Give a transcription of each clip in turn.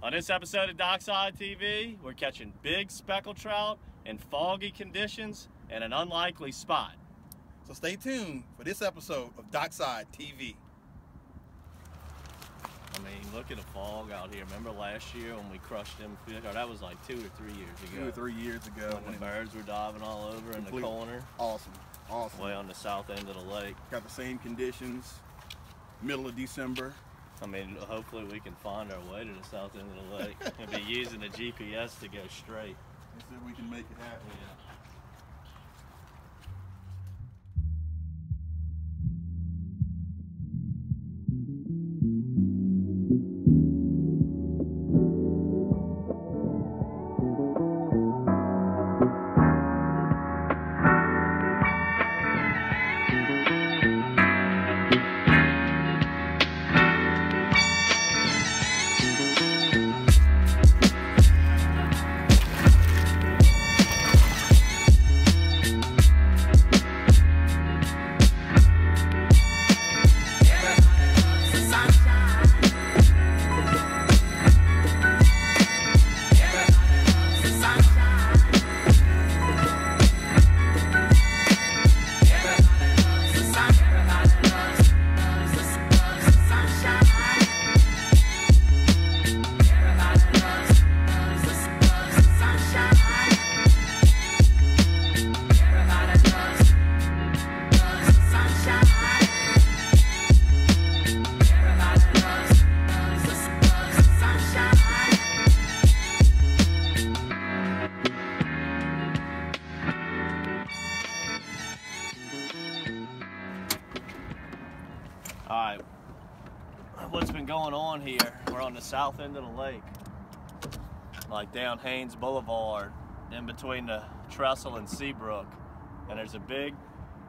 On this episode of DockSide TV, we're catching big speckled trout in foggy conditions in an unlikely spot. So stay tuned for this episode of DockSide TV. I mean, look at the fog out here. Remember last year when we crushed them fish? Or that was like 2 or 3 years ago. 2 or 3 years ago. When the birds were diving all over in the corner. Awesome. Awesome. Way on the south end of the lake. Got the same conditions. Middle of December. I mean, hopefully we can find our way to the south end of the lake and be using the GPS to go straight. Let's see if we can make it happen. Yeah. Alright, what's been going on here? We're on the south end of the lake, like down Haynes Boulevard, in between the Trestle and Seabrook. And there's a big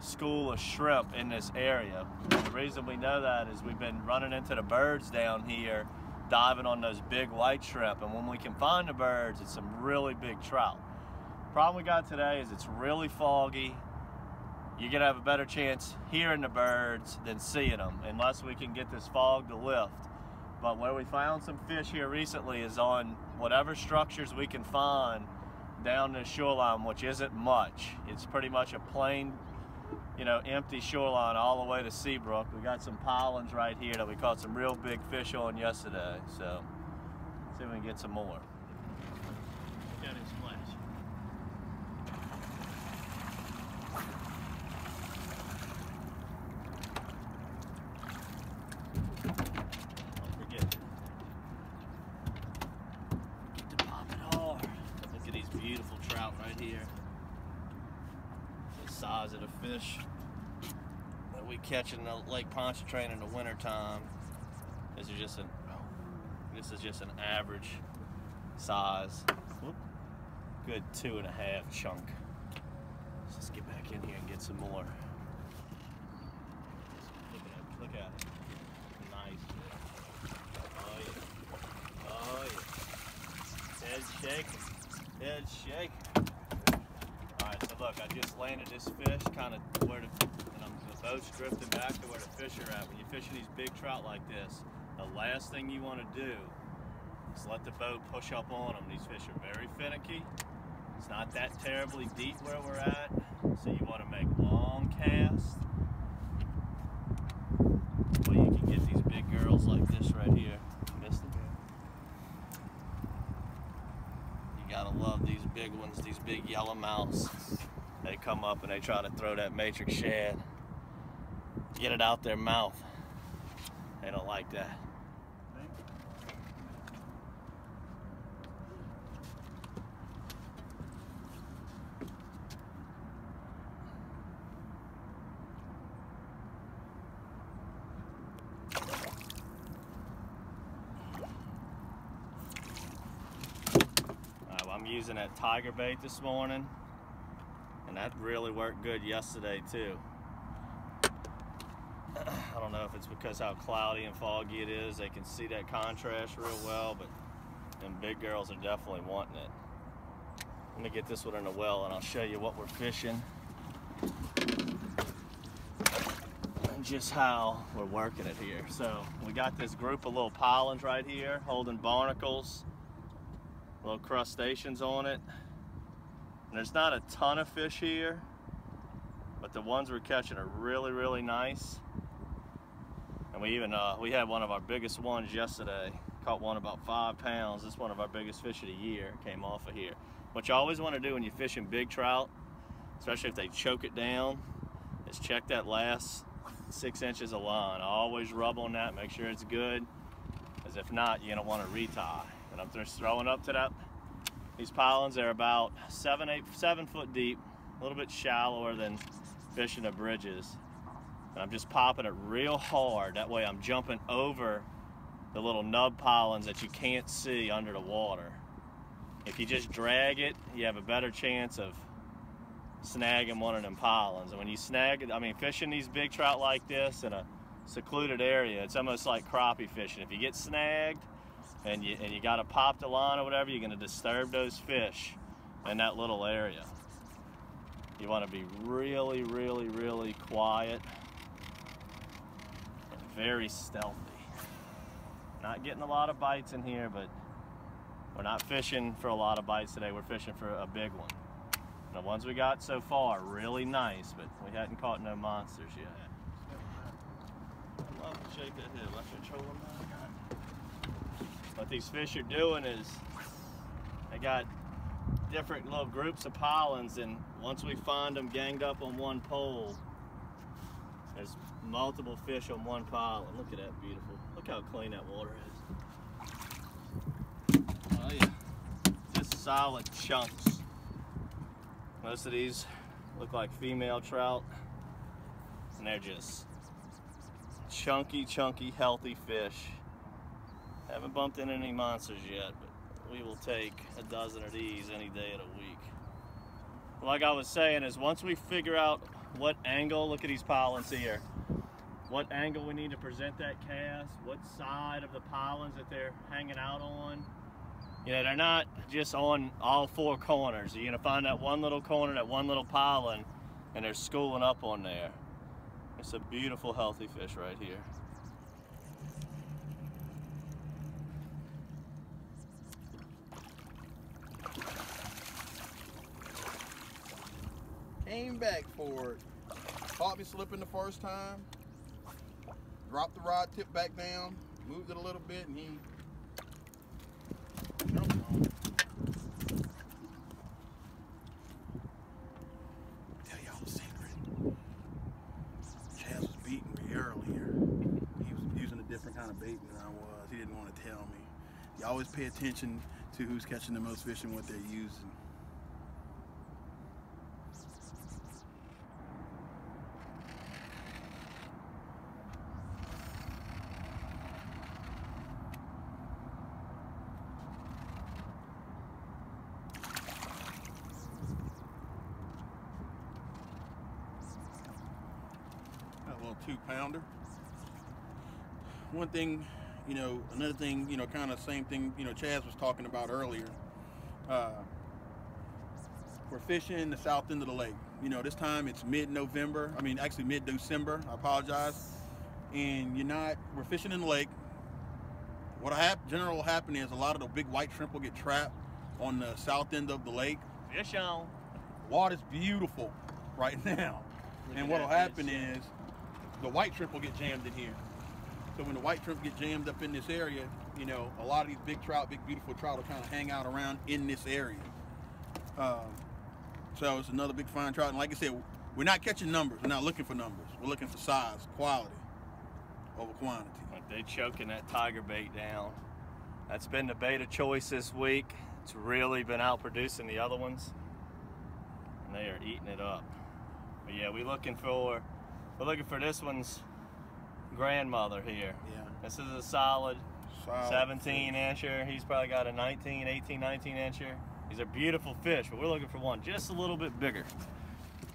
school of shrimp in this area. And the reason we know that is we've been running into the birds down here, diving on those big white shrimp. And when we can find the birds, it's some really big trout. Problem we got today is it's really foggy. You're gonna have a better chance hearing the birds than seeing them, unless we can get this fog to lift. But where we found some fish here recently is on whatever structures we can find down the shoreline, which isn't much. It's pretty much a plain, empty shoreline all the way to Seabrook. We got some pilings right here that we caught some real big fish on yesterday. So, let's see if we can get some more. Look at his flash. Beautiful trout right here. The size of the fish that we catch in the Lake Pontchartrain in the winter time. This is just an average size. Whoop. Good 2.5 chunk. So let's get back in here and get some more. Look at it. Nice. Oh yeah. Oh yeah. Head shaking. Head shake. Alright, so look, I just landed this fish kind of where the boat's drifting back to where the fish are at. When you're fishing these big trout like this, the last thing you want to do is let the boat push up on them. These fish are very finicky. It's not that terribly deep where we're at, so you want to make long casts. Well, you can get these big girls like this right here. Missed them. Gotta love these big ones, these big yellow mouths. They come up and they try to throw that matrix shad. Get it out their mouth. They don't like that. I'm using that tiger bait this morning, and that really worked good yesterday too. I don't know if it's because how cloudy and foggy it is, they can see that contrast real well, but them big girls are definitely wanting it. Let me get this one in the well and I'll show you what we're fishing. just how we're working it here. So we got this group of little pilings right here holding barnacles, little crustaceans on it. And there's not a ton of fish here, but the ones we're catching are really, really nice. And we even, we had one of our biggest ones yesterday. Caught one about 5 pounds. This is one of our biggest fish of the year, came off of here. What you always want to do when you're fishing big trout, especially if they choke it down, is check that last 6 inches of line. Always rub on that, make sure it's good, as if not, you're gonna want to retie. And I'm just throwing up to that. These pilings are about 7 foot deep, a little bit shallower than fishing the bridges. And I'm just popping it real hard. That way I'm jumping over the little nub pilings that you can't see under the water. If you just drag it, you have a better chance of snagging one of them pilings. And when you snag it, I mean, fishing these big trout like this in a secluded area, it's almost like crappie fishing. If you get snagged and you got to pop the line or whatever, you're going to disturb those fish in that little area. You want to be really, really, really quiet and very stealthy. Not getting a lot of bites in here, but we're not fishing for a lot of bites today. We're fishing for a big one. The ones we got so far, really nice, but we hadn't caught no monsters yet. I love to shake that head. Let's control them. What these fish are doing is they got different little groups of pilings, and once we find them ganged up on one pole, there's multiple fish on one pile. And look at that, beautiful. Look how clean that water is. Oh yeah, just solid chunks. Most of these look like female trout, and they're just chunky, healthy fish. Haven't bumped into any monsters yet, but we will take a dozen of these any day of the week. Like I was saying, is once we figure out what angle, look at these pilings here, what angle we need to present that cast, what side of the pilings that they're hanging out on. You know, they're not just on all 4 corners. You're gonna find that one little corner, that one little piling, and they're schooling up on there. It's a beautiful, healthy fish right here. Came back for it. Caught me slipping the first time. Dropped the rod tip back down, moved it a little bit, and he jumped on it. Tell y'all a secret. Chaz was beating me earlier. He was using a different kind of bait than I was. He didn't want to tell me. You always pay attention to who's catching the most fish and what they're using. A little 2-pounder. One thing, you know, another thing, you know, kind of same thing, you know, Chaz was talking about earlier. We're fishing the south end of the lake. You know, this time it's mid-November. I mean, actually mid-December. I apologize. And we're fishing in the lake. What generally will happen is a lot of the big white shrimp will get trapped on the south end of the lake. Fish on. Water's beautiful right now. And what'll happen is the white shrimp will get jammed in here. So when the white shrimp get jammed up in this area, you know, a lot of these big trout, big beautiful trout will kind of hang out around in this area. So it's another big fine trout. And like I said, we're not catching numbers. We're not looking for numbers. We're looking for size, quality over quantity. They choking that tiger bait down. That's been the bait of choice this week. It's really been out producing the other ones, and they are eating it up. But yeah, we're looking for this one's grandmother here. Yeah. This is a solid 17 incher. He's probably got a 18, 19 incher. These are beautiful fish, but we're looking for one just a little bit bigger.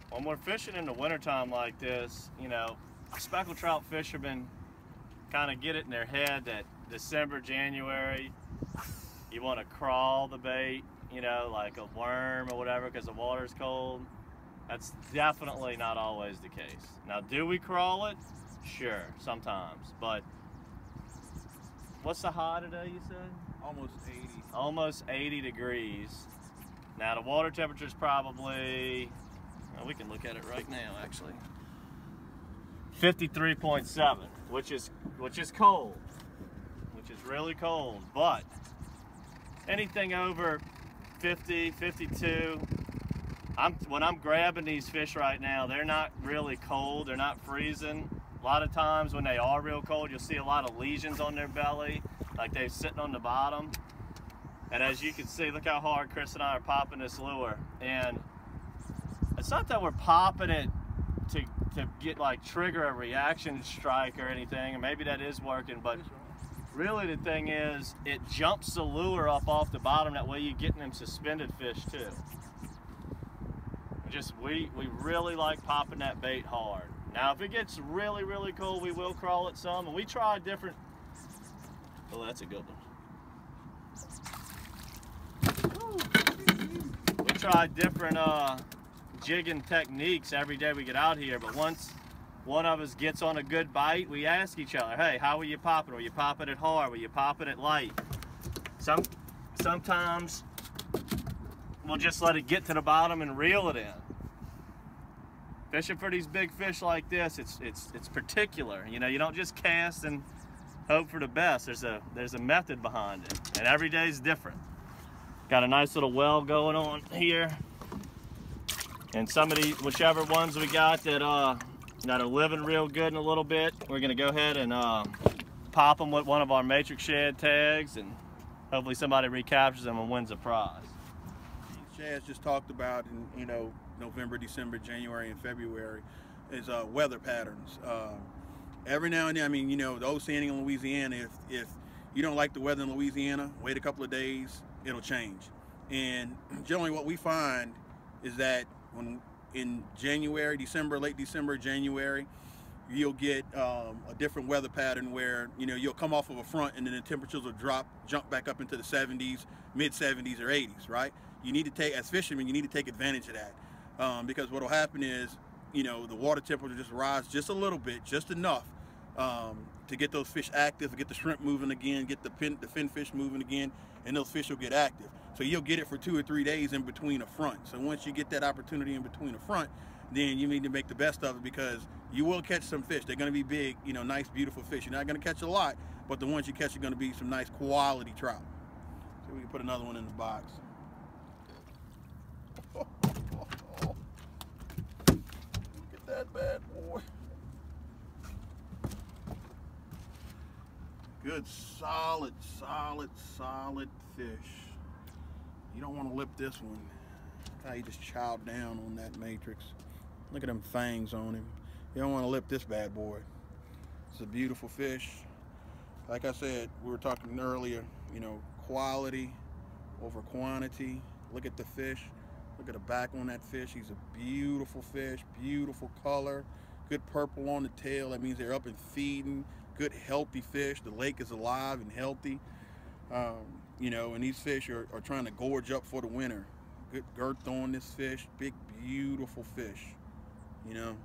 When we're fishing in the wintertime like this, you know, speckled trout fishermen kind of get it in their head that December, January, you want to crawl the bait, you know, like a worm or whatever, because the water's cold. That's definitely not always the case. Now, do we crawl it? Sure, sometimes. But what's the high today, you said? Almost 80. Almost 80 degrees. Now the water temperature is probably, well, we can look at it right now actually. 53.7, which is cold. Which is really cold, but anything over 50, 52, when I'm grabbing these fish right now, they're not really cold, they're not freezing. A lot of times when they are real cold, you'll see a lot of lesions on their belly, like they're sitting on the bottom. And as you can see, look how hard Chris and I are popping this lure. And it's not that we're popping it to get like trigger a reaction strike or anything, and maybe that is working, but really the thing is it jumps the lure up off the bottom. That way you're getting them suspended fish too. We really like popping that bait hard. Now if it gets really, really cold, we will crawl it some, and we try different, oh, that's a good one. We try different jigging techniques every day we get out here, but once one of us gets on a good bite, we ask each other, hey, how are you popping? Are you popping it hard? Are you popping it light? Sometimes we'll just let it get to the bottom and reel it in. Fishing for these big fish like this, it's particular. You know, you don't just cast and hope for the best. There's a method behind it, and every day is different. Got a nice little well going on here, and some of these, whichever ones we got that are living real good in a little bit, we're gonna go ahead and pop them with one of our matrix shad tags, and hopefully somebody recaptures them and wins a prize. Shad's just talked about in, you know, November, December, January, and February is weather patterns. Every now and then, I mean, you know, the old saying in Louisiana, if you don't like the weather in Louisiana, wait a couple of days, it'll change. And generally what we find is that when in January, December, late December, January, you'll get a different weather pattern where, you know, you'll come off of a front and then the temperatures will jump back up into the 70s, mid 70s or 80s, right? You need to take, as fishermen, you need to take advantage of that, because what will happen is, you know, the water temperature just rise just a little bit, just enough to get those fish active, get the shrimp moving again, get the fin fish moving again, and those fish will get active. So you'll get it for 2 or 3 days in between a front. So once you get that opportunity in between a front, then you need to make the best of it, because you will catch some fish. They're going to be big, you know, nice, beautiful fish. You're not going to catch a lot, but the ones you catch are going to be some nice quality trout. So we can put another one in the box. Look at that bad boy. Good, solid fish. You don't want to lip this one. Look how he just chowed down on that matrix. Look at them fangs on him. You don't want to lip this bad boy. It's a beautiful fish. Like I said, we were talking earlier, you know, quality over quantity. Look at the fish. Look at the back on that fish. He's a beautiful fish, beautiful color, good purple on the tail. That means they're up and feeding. Good, healthy fish. The lake is alive and healthy. You know, and these fish are trying to gorge up for the winter. Good girth on this fish. Big, beautiful fish. You know,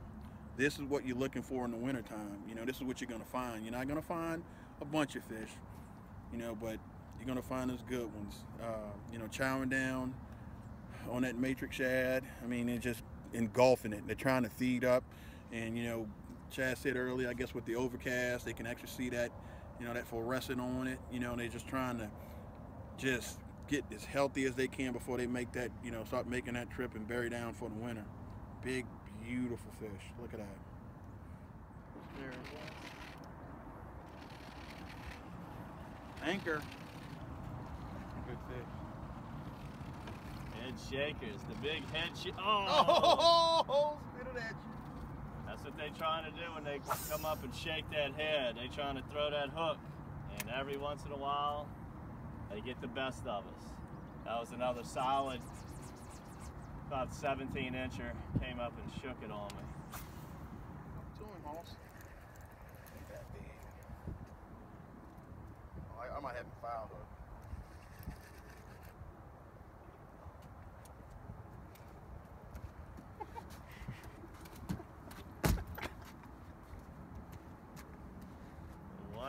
this is what you're looking for in the wintertime. You know, this is what you're going to find. You're not going to find a bunch of fish, you know, but you're going to find those good ones. You know, chowing down on that matrix shad. I mean, they're just engulfing it. They're trying to feed up. And, you know, Chad said earlier, I guess with the overcast, they can actually see that, you know, that fluorescent on it. You know, they're just trying to just get as healthy as they can before they make that, you know, start making that trip and bury down for the winter. Big, beautiful fish. Look at that. There it is. Anchor. Good fish. Head shakers, the big head shakers. Oh, spit it at you. That's what they're trying to do when they come up and shake that head. They're trying to throw that hook. And every once in a while, they get the best of us. That was another solid, about 17-incher, came up and shook it on me. To him, Hoss. Ain't that big. Oh, I might have him foul hook.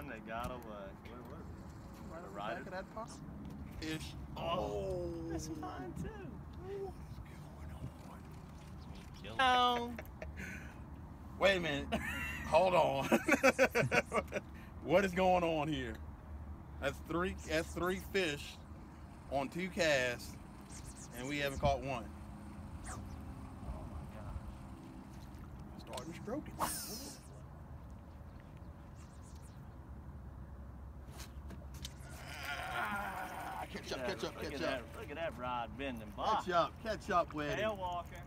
one that got away. Where was it? Right on the Right back of that pop. Fish. Oh, that's mine too. What's going on? Wait a minute. Hold on. What is going on here? That's three fish on 2 casts, and we haven't caught one. Oh my gosh. Starting stroking. Catch up. Look at that rod bending. Bah. Catch up with Tail walker.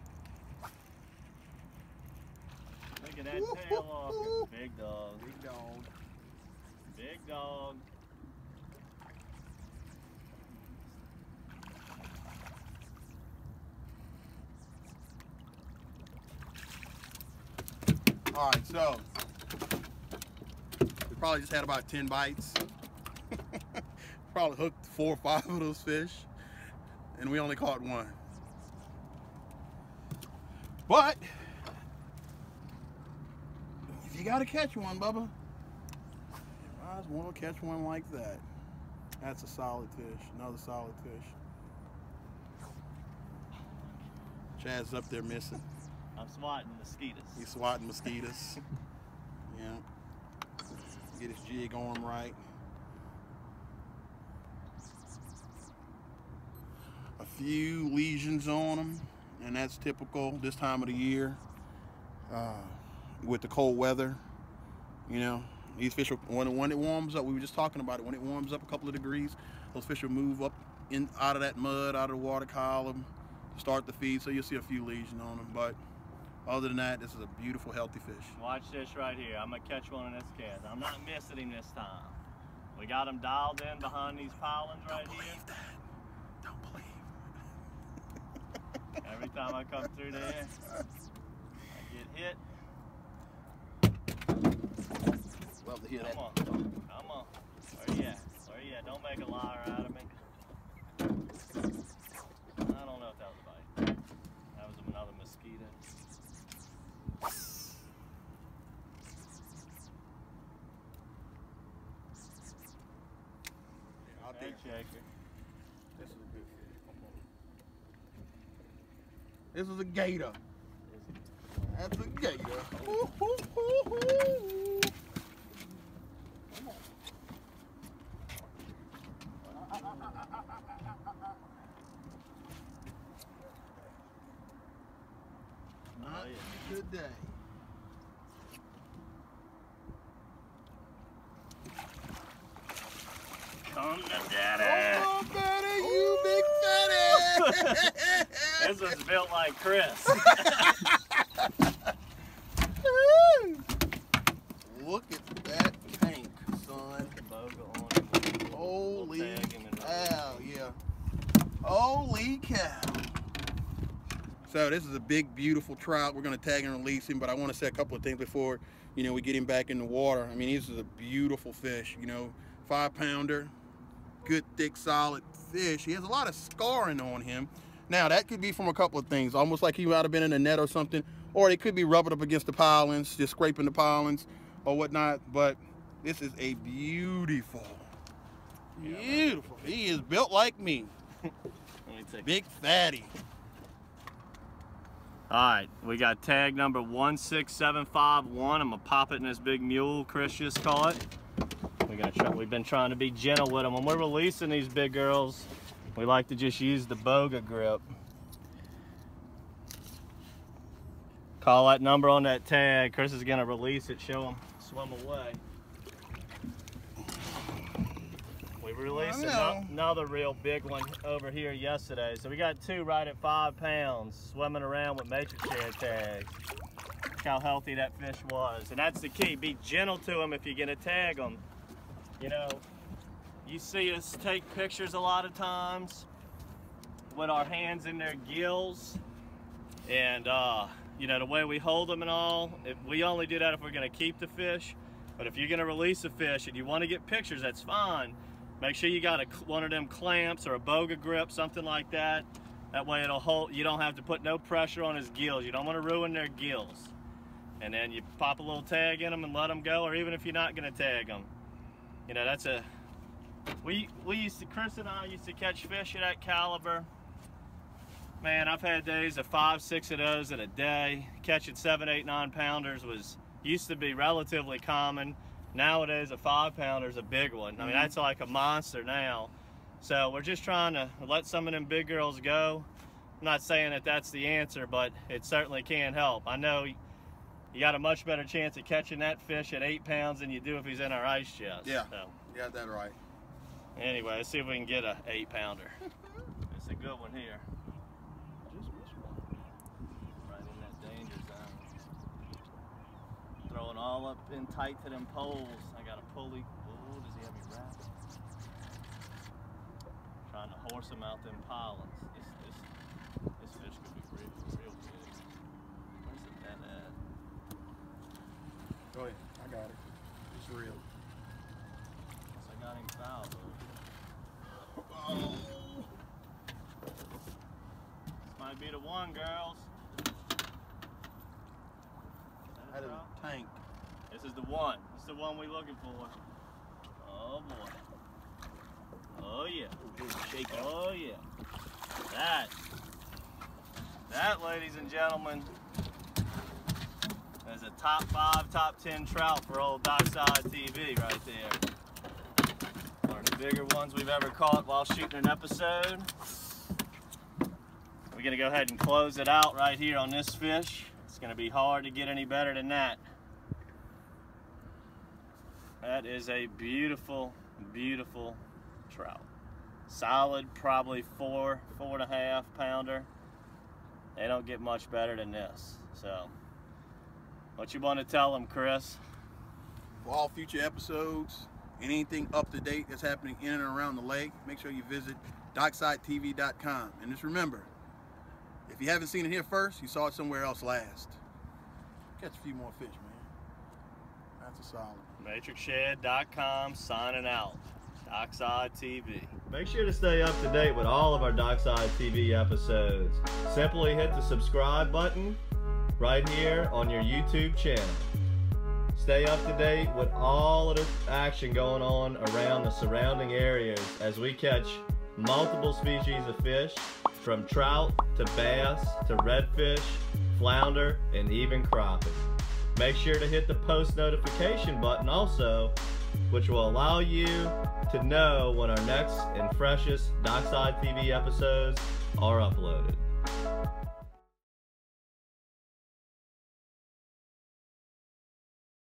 Look at that tail walker. Big dog. Big dog. All right, so we probably just had about 10 bites. Probably hooked 4 or 5 of those fish, and we only caught one. But if you gotta catch one, Bubba, you might as well catch one like that. That's a solid fish, another solid fish. Chad's up there missing. I'm swatting mosquitoes. He's swatting mosquitoes. Yeah. Get his jig on him right. A few lesions on him, and that's typical this time of the year. With the cold weather, you know, these fish, when it warms up, we were just talking about it, when it warms up a couple of degrees, those fish will move up out of that mud, out of the water column, start to feed, so you'll see a few lesions on them. But other than that, this is a beautiful, healthy fish. Watch this right here. I'm going to catch one in this cast. I'm not missing him this time. We got him dialed in behind these pilings right here. Don't believe. Every time I come through there, I get hit. Love to hear that. Come on. Where you at? Don't make a liar out of me. I don't know if that was a bite. That was another mosquito. I'll Hey, take Shaker. This is a good fish. This is a gator. That's a gator. Ooh, ooh, ooh, ooh. Come on. Not today. Come to daddy. Oh, daddy, you big fatty. This was built like Chris. Look at that tank, son. Boga on him. Holy We'll tag him in cow, yeah. Holy cow. So this is a big, beautiful trout. We're gonna tag and release him, but I wanna say a couple of things before, you know, we get him back in the water. I mean, this is a beautiful fish, you know, 5-pounder, good, thick, solid fish. He has a lot of scarring on him. Now, that could be from a couple of things, almost like he might have been in a net or something, or it could be rubbing up against the pilings, just scraping the pilings or whatnot, but this is a beautiful, beautiful. He is built like me. Let me take Big fatty. Alright, we got tag number 16751. I'm gonna pop it in this big mule Chris just caught. We've been trying to be gentle with them. When we're releasing these big girls, we like to just use the boga grip. Call that number on that tag. Chris is gonna release it, show them swim away. We released another real big one over here yesterday. So we got 2 right at 5 pounds swimming around with matrix shad tags. Look how healthy that fish was. And that's the key, be gentle to them if you're gonna tag them. You know, you see us take pictures a lot of times with our hands in their gills. And you know, the way we hold them and all, we only do that if we're gonna keep the fish. But if you're gonna release a fish and you wanna get pictures, that's fine. Make sure you got one of them clamps or a boga grip, something like that. That way it'll hold, you don't have to put no pressure on his gills. You don't wanna ruin their gills. And then you pop a little tag in them and let them go, or even if you're not gonna tag them, You know, that's a, we used to, Chris and I used to catch fish of that caliber. Man, I've had days of 5, 6 of those in a day. Catching 7, 8, 9 pounders used to be relatively common. Nowadays, a 5 pounder is a big one. I mean, that's like a monster now. So we're just trying to let some of them big girls go. I'm not saying that that's the answer, but it certainly can help. I know you got a much better chance of catching that fish at 8 pounds than you do if he's in our ice chest. Yeah, so. you got that right. Anyway, let's see if we can get a 8 pounder. It's a good one here. Right in that danger zone. Throwing all up in tight to them poles. I got a pulley. Oh, does he have me wrapped? Trying to horse him out them pollards. This fish could be real big. Where's the net at? Go ahead, I got it. It's real. Guess I got him fouled. Oh. This might be the one, girls. That is a tank. This is the one. This is the one we're looking for. Oh boy. Oh yeah. Oh yeah. That, ladies and gentlemen, is a top 5, top 10 trout for old DockSide TV right there. One of the bigger ones we've ever caught while shooting an episode. We're gonna go ahead and close it out right here on this fish. It's gonna be hard to get any better than that. That is a beautiful, beautiful trout. Solid, probably 4, 4.5 pounder. They don't get much better than this. So, what you want to tell them, Chris? For all future episodes and anything up to date that's happening in and around the lake, make sure you visit DockSideTV.com. And just remember, if you haven't seen it here first, you saw it somewhere else last. Catch a few more fish, man. That's a solid. MatrixShed.com signing out. DockSide TV. Make sure to stay up to date with all of our DockSide TV episodes. Simply hit the subscribe button right here on your YouTube channel. Stay up to date with all of the action going on around the surrounding areas as we catch multiple species of fish, from trout to bass to redfish, flounder, and even crappie. Make sure to hit the post notification button also, which will allow you to know when our next and freshest DockSide TV episodes are uploaded.